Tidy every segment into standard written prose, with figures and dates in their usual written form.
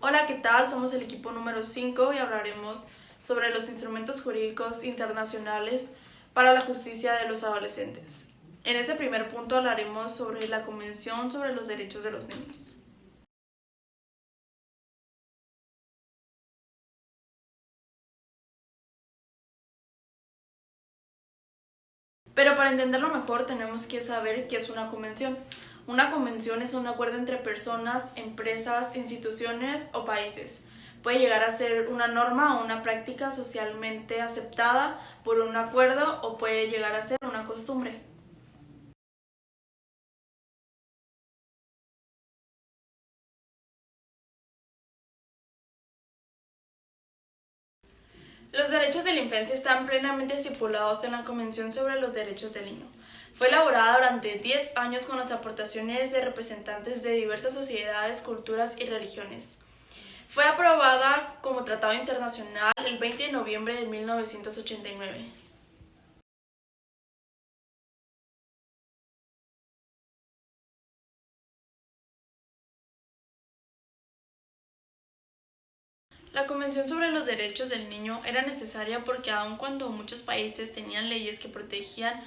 Hola, ¿qué tal? Somos el equipo número 5 y hablaremos sobre los instrumentos jurídicos internacionales para la justicia de los adolescentes. En este primer punto hablaremos sobre la Convención sobre los Derechos de los Niños. Pero para entenderlo mejor tenemos que saber qué es una convención. Una convención es un acuerdo entre personas, empresas, instituciones o países. Puede llegar a ser una norma o una práctica socialmente aceptada por un acuerdo o puede llegar a ser una costumbre. Los derechos de la infancia están plenamente estipulados en la Convención sobre los Derechos del Niño. Fue elaborada durante 10 años con las aportaciones de representantes de diversas sociedades, culturas y religiones. Fue aprobada como tratado internacional el 20 de noviembre de 1989. La Convención sobre los Derechos del Niño era necesaria porque aun cuando muchos países tenían leyes que protegían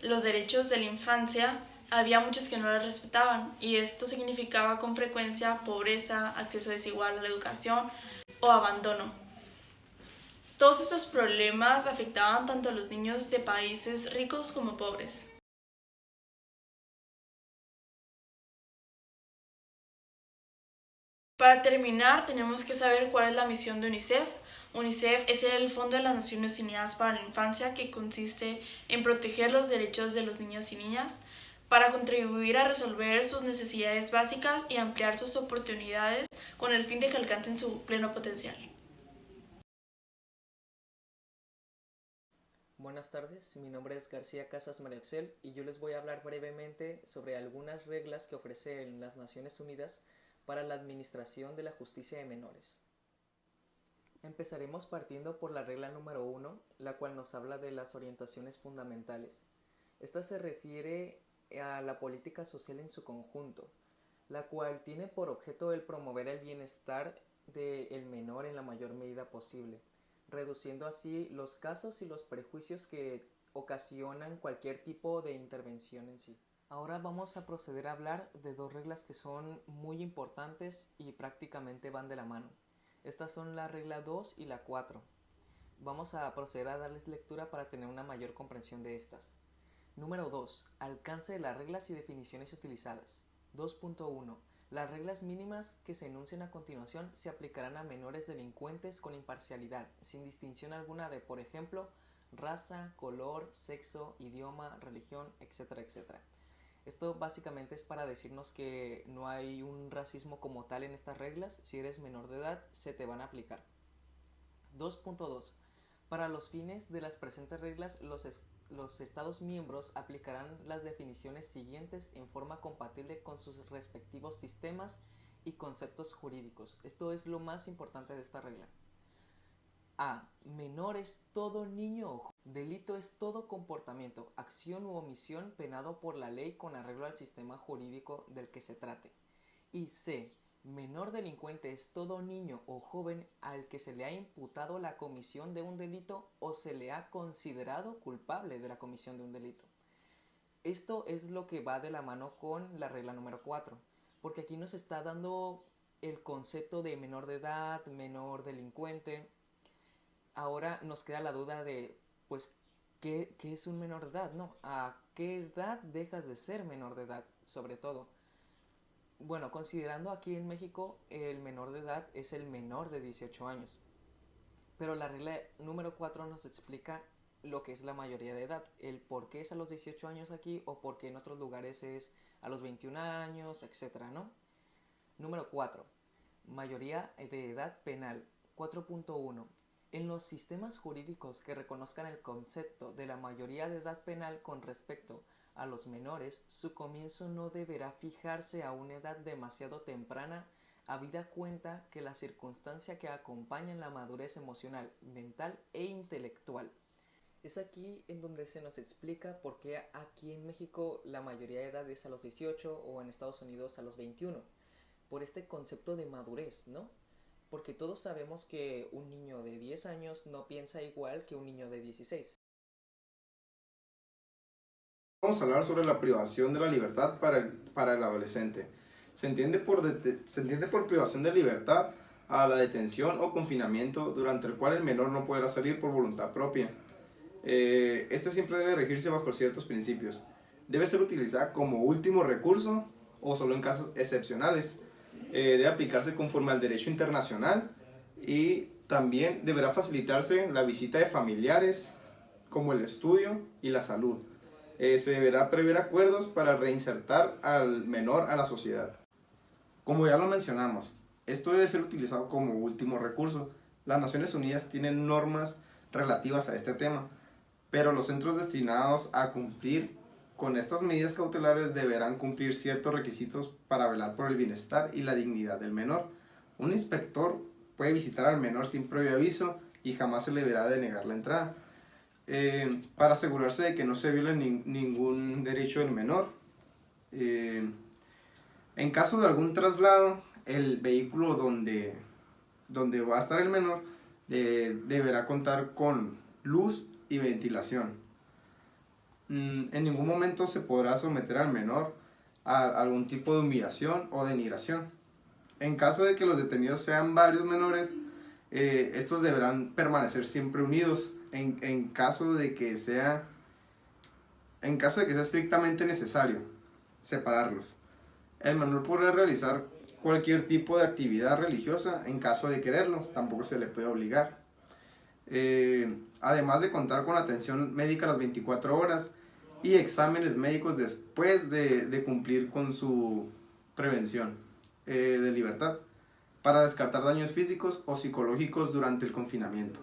los derechos de la infancia, había muchos que no las respetaban y esto significaba con frecuencia pobreza, acceso desigual a la educación o abandono. Todos estos problemas afectaban tanto a los niños de países ricos como pobres. Para terminar, tenemos que saber cuál es la misión de UNICEF. UNICEF es el Fondo de las Naciones Unidas para la Infancia, que consiste en proteger los derechos de los niños y niñas para contribuir a resolver sus necesidades básicas y ampliar sus oportunidades con el fin de que alcancen su pleno potencial. Buenas tardes, mi nombre es García Casas Marioxel y yo les voy a hablar brevemente sobre algunas reglas que ofrecen las Naciones Unidas para la administración de la justicia de menores. Empezaremos partiendo por la regla número 1, la cual nos habla de las orientaciones fundamentales. Esta se refiere a la política social en su conjunto, la cual tiene por objeto el promover el bienestar del menor en la mayor medida posible, reduciendo así los casos y los prejuicios que ocasionan cualquier tipo de intervención en sí. Ahora vamos a proceder a hablar de dos reglas que son muy importantes y prácticamente van de la mano. Estas son la regla 2 y la 4. Vamos a proceder a darles lectura para tener una mayor comprensión de estas. Número 2. Alcance de las reglas y definiciones utilizadas. 2.1. Las reglas mínimas que se enuncien a continuación se aplicarán a menores delincuentes con imparcialidad, sin distinción alguna de, por ejemplo, raza, color, sexo, idioma, religión, etcétera, etcétera. Esto básicamente es para decirnos que no hay un racismo como tal en estas reglas. Si eres menor de edad, se te van a aplicar. 2.2. Para los fines de las presentes reglas, los Estados miembros aplicarán las definiciones siguientes en forma compatible con sus respectivos sistemas y conceptos jurídicos. Esto es lo más importante de esta regla. A. Menor es todo niño o joven. Delito es todo comportamiento, acción u omisión penado por la ley con arreglo al sistema jurídico del que se trate. Y C. Menor delincuente es todo niño o joven al que se le ha imputado la comisión de un delito o se le ha considerado culpable de la comisión de un delito. Esto es lo que va de la mano con la regla número 4, porque aquí nos está dando el concepto de menor de edad, menor delincuente. Ahora nos queda la duda de, pues, ¿qué es un menor de edad? ¿No? ¿A qué edad dejas de ser menor de edad, sobre todo? Bueno, considerando aquí en México, el menor de edad es el menor de 18 años. Pero la regla número 4 nos explica lo que es la mayoría de edad, el por qué es a los 18 años aquí o por qué en otros lugares es a los 21 años, etcétera, ¿no? Número 4. Mayoría de edad penal. 4.1. En los sistemas jurídicos que reconozcan el concepto de la mayoría de edad penal con respecto a los menores, su comienzo no deberá fijarse a una edad demasiado temprana, habida cuenta que la circunstancia que acompaña la madurez emocional, mental e intelectual. Es aquí en donde se nos explica por qué aquí en México la mayoría de edad es a los 18 o en Estados Unidos a los 21, por este concepto de madurez, ¿no? porque todos sabemos que un niño de 10 años no piensa igual que un niño de 16. Vamos a hablar sobre la privación de la libertad para el adolescente. Se entiende por privación de libertad a la detención o confinamiento durante el cual el menor no podrá salir por voluntad propia. Este siempre debe regirse bajo ciertos principios. Debe ser utilizada como último recurso o solo en casos excepcionales. Debe aplicarse conforme al derecho internacional y también deberá facilitarse la visita de familiares como el estudio y la salud. Se deberá prever acuerdos para reinsertar al menor a la sociedad. Como ya lo mencionamos, esto debe ser utilizado como último recurso. Las Naciones Unidas tienen normas relativas a este tema, pero los centros destinados a cumplir con estas medidas cautelares deberán cumplir ciertos requisitos para velar por el bienestar y la dignidad del menor. Un inspector puede visitar al menor sin previo aviso y jamás se le deberá denegar la entrada. Para asegurarse de que no se viole ningún derecho del menor. En caso de algún traslado, el vehículo donde va a estar el menor deberá contar con luz y ventilación. En ningún momento se podrá someter al menor a algún tipo de humillación o denigración. En caso de que los detenidos sean varios menores, estos deberán permanecer siempre unidos en caso de que sea estrictamente necesario separarlos. El menor podrá realizar cualquier tipo de actividad religiosa en caso de quererlo, tampoco se le puede obligar. Además de contar con atención médica las 24 horas y exámenes médicos después de cumplir con su prevención de libertad para descartar daños físicos o psicológicos durante el confinamiento.